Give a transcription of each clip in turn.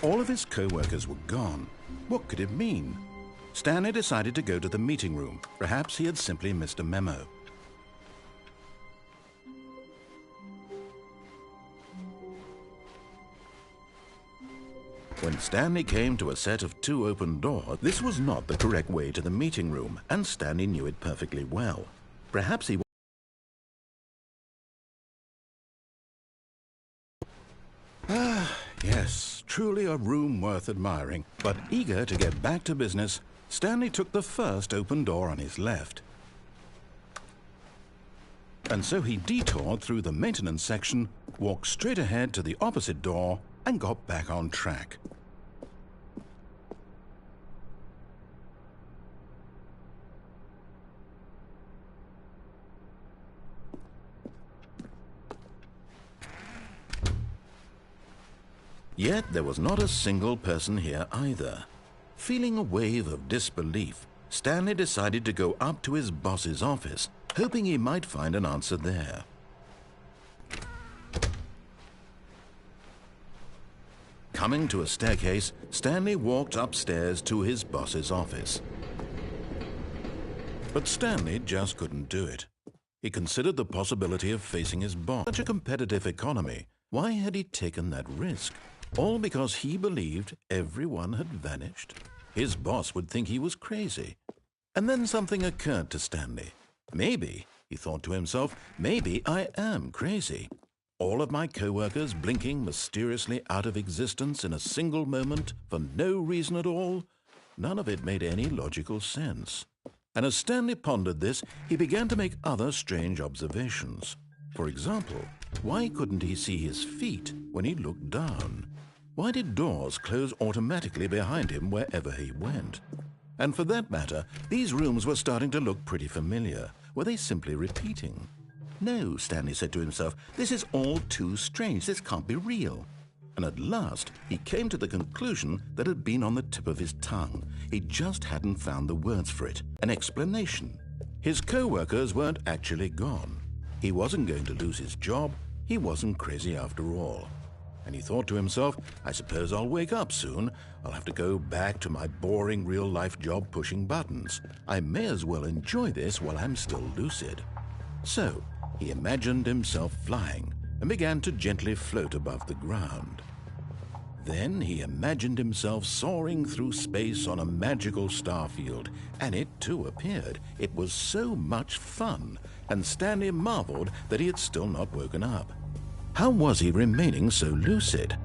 All of his co-workers were gone. What could it mean? Stanley decided to go to the meeting room. Perhaps he had simply missed a memo. When Stanley came to a set of 2 open doors, this was not the correct way to the meeting room, and Stanley knew it perfectly well. Perhaps he yes, truly a room worth admiring. But eager to get back to business, Stanley took the first open door on his left. And so he detoured through the maintenance section, walked straight ahead to the opposite door, and got back on track. Yet there was not a single person here either. Feeling a wave of disbelief, Stanley decided to go up to his boss's office, hoping he might find an answer there. Coming to a staircase, Stanley walked upstairs to his boss's office. But Stanley just couldn't do it. He considered the possibility of facing his boss. Such a competitive economy, why had he taken that risk? All because he believed everyone had vanished? His boss would think he was crazy. And then something occurred to Stanley. Maybe, he thought to himself, maybe I am crazy. All of my co-workers blinking mysteriously out of existence in a single moment for no reason at all? None of it made any logical sense. And as Stanley pondered this, he began to make other strange observations. For example, why couldn't he see his feet when he looked down? Why did doors close automatically behind him wherever he went? And for that matter, these rooms were starting to look pretty familiar. Were they simply repeating? No, Stanley said to himself, this is all too strange. This can't be real. And at last, he came to the conclusion that had been on the tip of his tongue. He just hadn't found the words for it, an explanation. His co-workers weren't actually gone. He wasn't going to lose his job. He wasn't crazy after all. And he thought to himself, I suppose I'll wake up soon. I'll have to go back to my boring real-life job pushing buttons. I may as well enjoy this while I'm still lucid. So, he imagined himself flying and began to gently float above the ground. Then he imagined himself soaring through space on a magical starfield, and it too appeared. It was so much fun, and Stanley marveled that he had still not woken up. How was he remaining so lucid?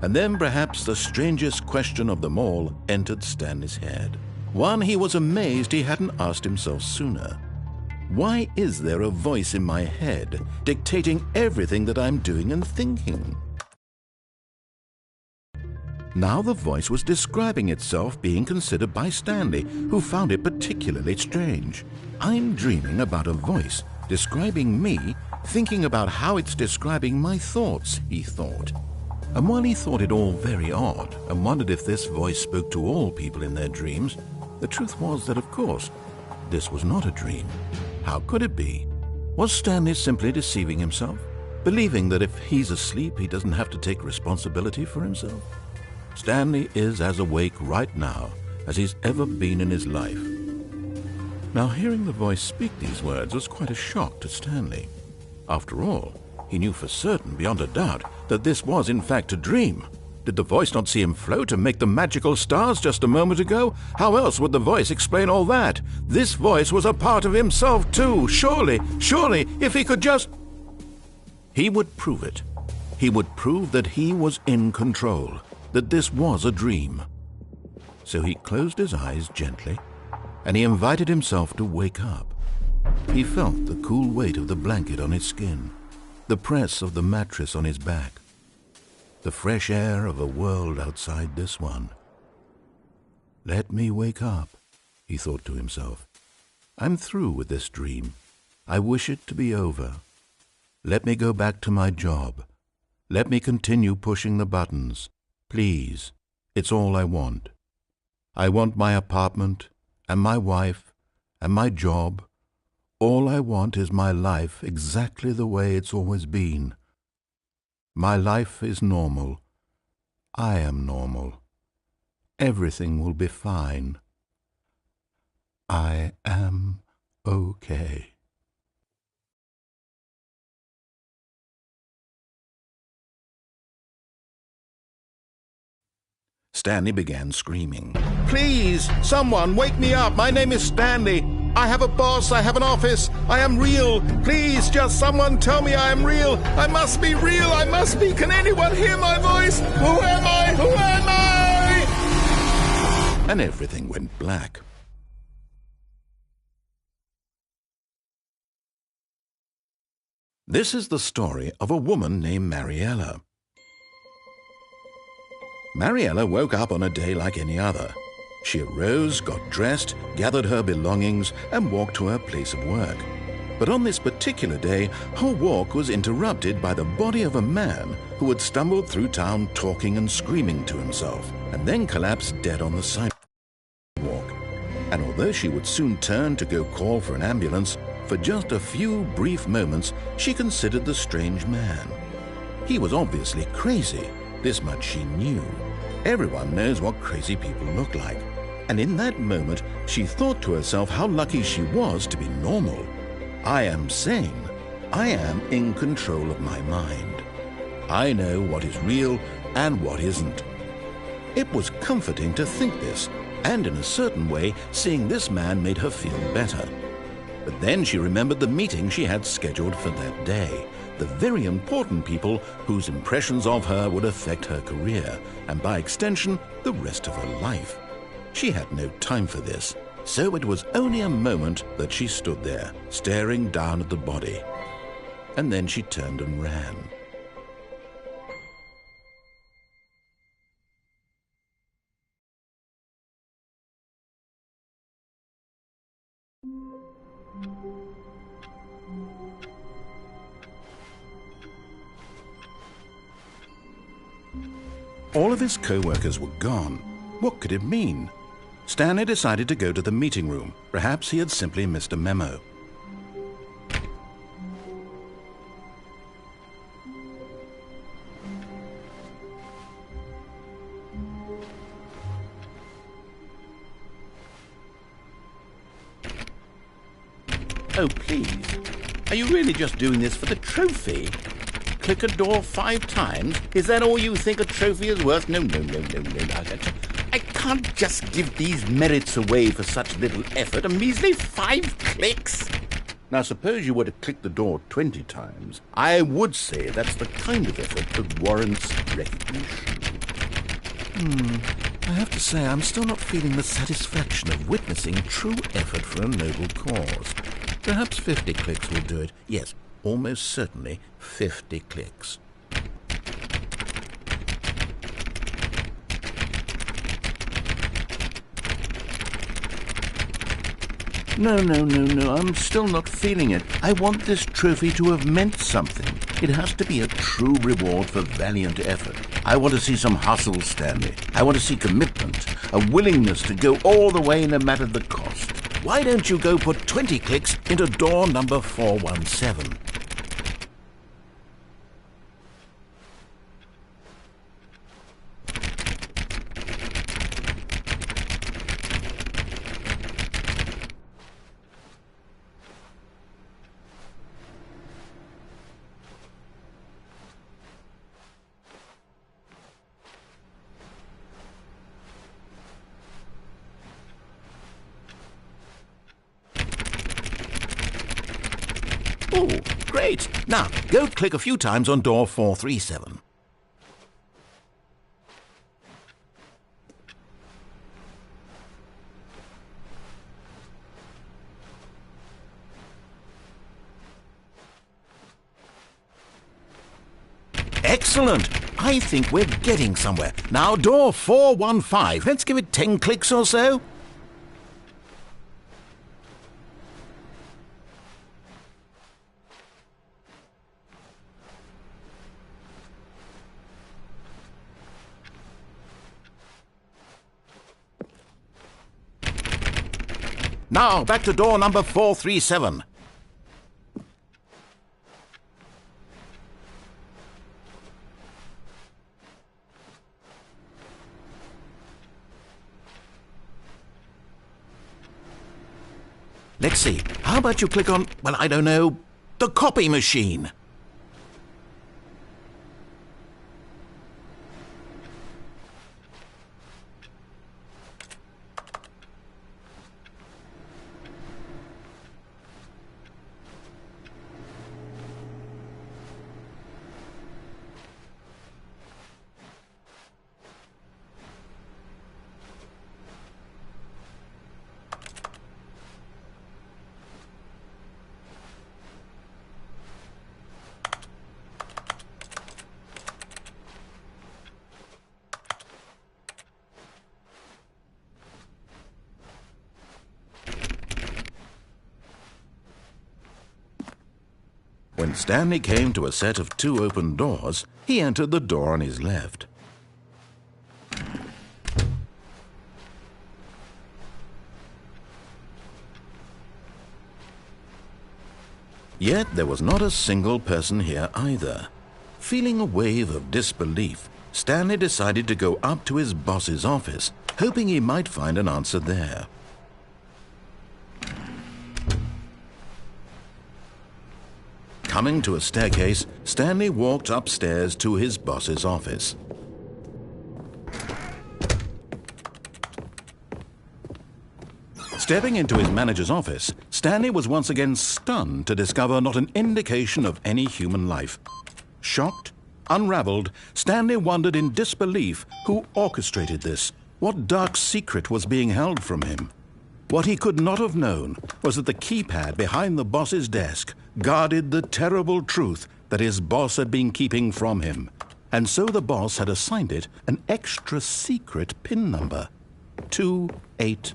And then perhaps the strangest question of them all entered Stanley's head. One he was amazed he hadn't asked himself sooner. Why is there a voice in my head dictating everything that I'm doing and thinking? Now the voice was describing itself being considered by Stanley, who found it particularly strange. I'm dreaming about a voice describing me, thinking about how it's describing my thoughts, he thought. And while he thought it all very odd and wondered if this voice spoke to all people in their dreams, the truth was that, of course, this was not a dream. How could it be? Was Stanley simply deceiving himself, believing that if he's asleep, he doesn't have to take responsibility for himself? Stanley is as awake right now as he's ever been in his life. Now, hearing the voice speak these words was quite a shock to Stanley. After all, he knew for certain, beyond a doubt, that this was in fact a dream. Did the voice not see him float and make the magical stars just a moment ago? How else would the voice explain all that? This voice was a part of himself too. Surely, if he could just... He would prove it. He would prove that he was in control, that this was a dream. So he closed his eyes gently, and he invited himself to wake up. He felt the cool weight of the blanket on his skin, the press of the mattress on his back, the fresh air of a world outside this one. Let me wake up, he thought to himself. I'm through with this dream. I wish it to be over. Let me go back to my job. Let me continue pushing the buttons. Please, it's all I want. I want my apartment and my wife and my job, All I want is my life exactly the way it's always been. My life is normal. I am normal. Everything will be fine. I am okay. Stanley began screaming. Please, someone, wake me up. My name is Stanley. I have a boss. I have an office. I am real. Please, just someone tell me I am real. I must be real. I must be. Can anyone hear my voice? Who am I? Who am I? And everything went black. This is the story of a woman named Mariella. Mariella woke up on a day like any other. She arose, got dressed, gathered her belongings, and walked to her place of work. But on this particular day, her walk was interrupted by the body of a man who had stumbled through town talking and screaming to himself, and then collapsed dead on the sidewalk. And although she would soon turn to go call for an ambulance, for just a few brief moments she considered the strange man. He was obviously crazy. This much she knew. Everyone knows what crazy people look like. And in that moment, she thought to herself how lucky she was to be normal. I am sane. I am in control of my mind. I know what is real and what isn't. It was comforting to think this, and in a certain way, seeing this man made her feel better. But then she remembered the meeting she had scheduled for that day. The very important people whose impressions of her would affect her career, and by extension, the rest of her life. She had no time for this, so it was only a moment that she stood there, staring down at the body. And then she turned and ran. All of his co-workers were gone. What could it mean? Stanley decided to go to the meeting room. Perhaps he had simply missed a memo. Oh, please. Are you really just doing this for the trophy? Click a door 5 times? Is that all you think a trophy is worth? No. I can't just give these merits away for such little effort. A measly 5 clicks. Now, suppose you were to click the door 20 times. I would say that's the kind of effort that warrants recognition. I have to say, I'm still not feeling the satisfaction of witnessing true effort for a noble cause. Perhaps 50 clicks will do it. Yes, almost certainly 50 clicks. No, I'm still not feeling it. I want this trophy to have meant something. It has to be a true reward for valiant effort. I want to see some hustle, Stanley. I want to see commitment, a willingness to go all the way no matter the cost. Why don't you go put 20 clicks into door number 417? Oh, great. Now, go click a few times on door 437. Excellent. I think we're getting somewhere. Now, door 415. Let's give it 10 clicks or so. Now, back to door number 437. Let's see. How about you click on, well, I don't know, the copy machine? When Stanley came to a set of 2 open doors, he entered the door on his left. Yet there was not a single person here either. Feeling a wave of disbelief, Stanley decided to go up to his boss's office, hoping he might find an answer there. Coming to a staircase, Stanley walked upstairs to his boss's office. Stepping into his manager's office, Stanley was once again stunned to discover not an indication of any human life. Shocked, unraveled, Stanley wondered in disbelief who orchestrated this, what dark secret was being held from him. What he could not have known was that the keypad behind the boss's desk guarded the terrible truth that his boss had been keeping from him. And so the boss had assigned it an extra secret PIN number, 28.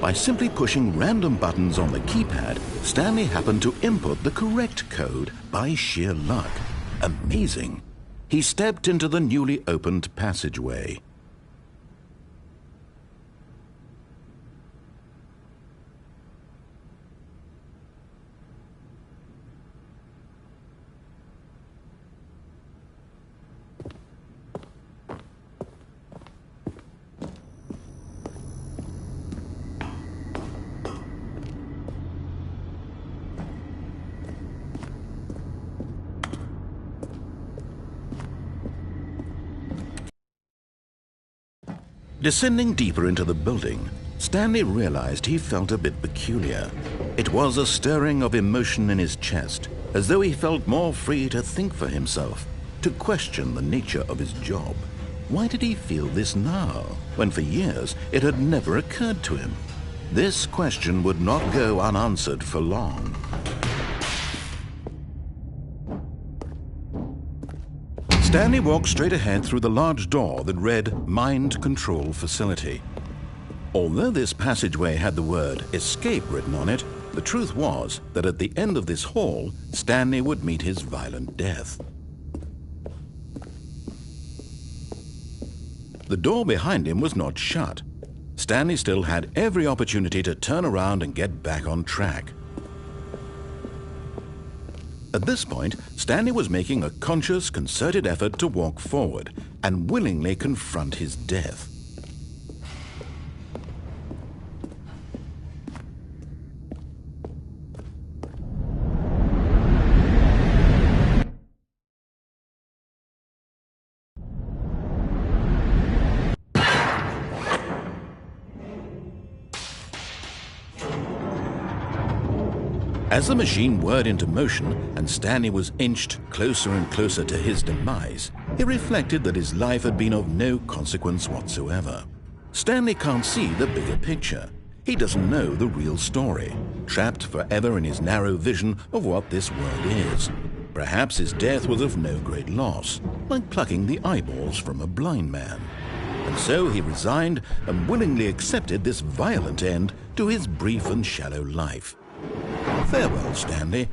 By simply pushing random buttons on the keypad, Stanley happened to input the correct code by sheer luck. Amazing. He stepped into the newly opened passageway. Descending deeper into the building, Stanley realized he felt a bit peculiar. It was a stirring of emotion in his chest, as though he felt more free to think for himself, to question the nature of his job. Why did he feel this now, when for years it had never occurred to him? This question would not go unanswered for long. Stanley walked straight ahead through the large door that read Mind Control Facility. Although this passageway had the word Escape written on it, the truth was that at the end of this hall, Stanley would meet his violent death. The door behind him was not shut. Stanley still had every opportunity to turn around and get back on track. At this point, Stanley was making a conscious, concerted effort to walk forward and willingly confront his death. As the machine whirred into motion and Stanley was inched closer and closer to his demise, he reflected that his life had been of no consequence whatsoever. Stanley can't see the bigger picture. He doesn't know the real story, trapped forever in his narrow vision of what this world is. Perhaps his death was of no great loss, like plucking the eyeballs from a blind man. And so he resigned and willingly accepted this violent end to his brief and shallow life. Farewell, Stanley.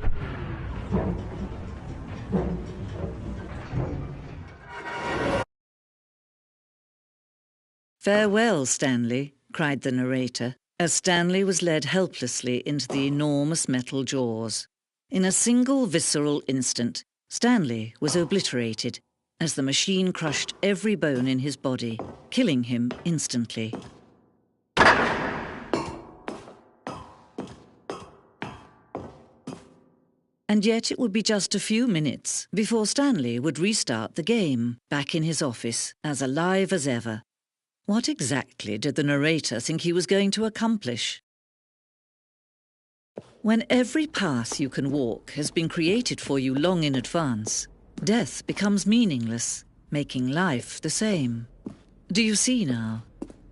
Farewell, Stanley, cried the narrator, as Stanley was led helplessly into the enormous metal jaws. In a single visceral instant, Stanley was obliterated as the machine crushed every bone in his body, killing him instantly. And yet it would be just a few minutes before Stanley would restart the game, back in his office, as alive as ever. What exactly did the narrator think he was going to accomplish? When every path you can walk has been created for you long in advance, death becomes meaningless, making life the same. Do you see now?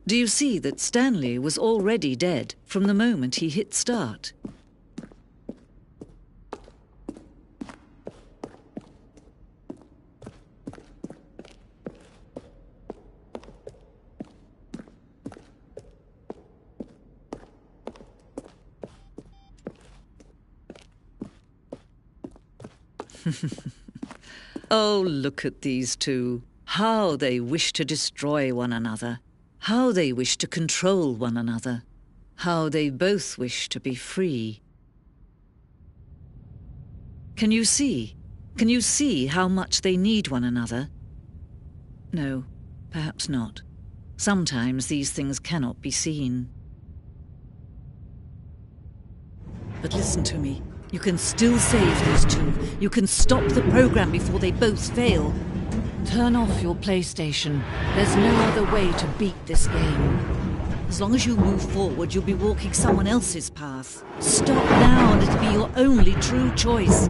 Do you see that Stanley was already dead from the moment he hit start? Oh, look at these two. How they wish to destroy one another. How they wish to control one another. How they both wish to be free. Can you see? Can you see how much they need one another? No, perhaps not. Sometimes these things cannot be seen. But listen to me. You can still save these two. You can stop the program before they both fail. Turn off your PlayStation. There's no other way to beat this game. As long as you move forward, you'll be walking someone else's path. Stop now and it'll be your only true choice.